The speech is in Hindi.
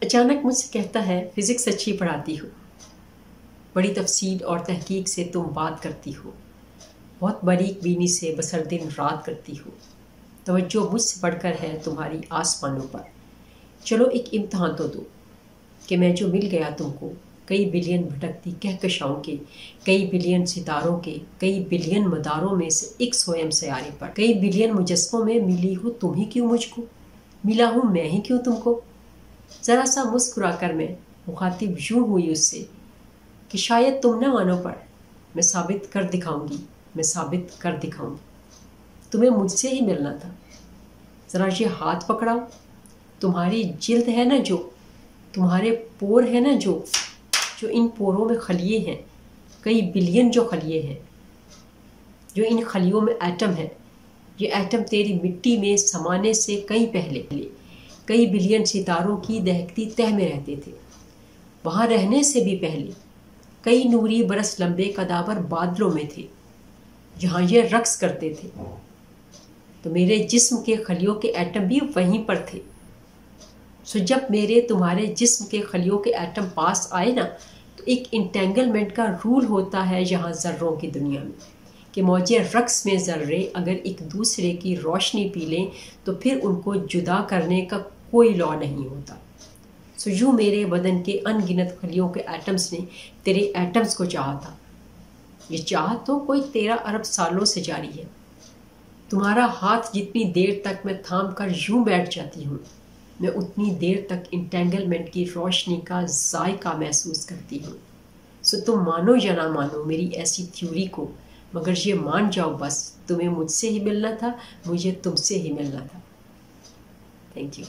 अचानक मुझसे कहता है, फिज़िक्स अच्छी पढ़ाती हो, बड़ी तफसील और तहकीक से तुम बात करती हो, बहुत बारीक बीनी से बसर दिन रात करती हो, तवज्जो मुझसे बढ़कर है तुम्हारी आसमानों पर। चलो एक इम्तहान तो दो कि मैं जो मिल गया तुमको, कई बिलियन भटकती कहकशाओं के, कई बिलियन सितारों के, कई बिलियन मदारों में से एक स्वयं सयारे पर, कई बिलियन मुजस्मों में मिली हो तुम ही क्यों मुझको, मिला हूँ मैं ही क्यों तुमको। ज़रा सा मुस्कुरा कर मैं मुखातिब यूँ हुई उससे कि शायद तुम ना मानो, पर मैं साबित कर दिखाऊंगी, मैं साबित कर दिखाऊंगी। तुम्हें मुझसे ही मिलना था, ज़रा ये हाथ पकड़ाओ। तुम्हारी जिल्द है ना जो, तुम्हारे पोर है ना जो इन पोरों में खलिए हैं, कई बिलियन जो खलिए हैं, जो इन खलियों में एटम है। ये एटम तेरी मिट्टी में समाने से कई पहले कई बिलियन सितारों की दहकती तह में रहते थे। वहाँ रहने से भी पहले कई नूरी बरस लंबे कदावर बादलों में थे, जहाँ ये रक्स करते थे। तो मेरे जिस्म के खलियों के एटम भी वहीं पर थे। सो जब मेरे तुम्हारे जिस्म के खलियों के एटम पास आए ना, तो एक इंटेंगलमेंट का रूल होता है यहाँ ज़र्रों की दुनिया में कि मौजे रक्स में ज़र्रे अगर एक दूसरे की रोशनी पी लें तो फिर उनको जुदा करने का कोई लॉ नहीं होता। सो यूँ मेरे बदन के अनगिनत खलियों के एटम्स ने तेरे एटम्स को चाहा था। ये चाह तो कोई 13 अरब सालों से जारी है। तुम्हारा हाथ जितनी देर तक मैं थाम कर यूँ बैठ जाती हूँ, मैं उतनी देर तक इंटेंगलमेंट की रोशनी का जायका महसूस करती हूँ। सो तुम मानो या ना मानो मेरी ऐसी थ्योरी को, मगर ये मान जाओ बस, तुम्हें मुझसे ही मिलना था, मुझे तुमसे ही मिलना था। Thank you.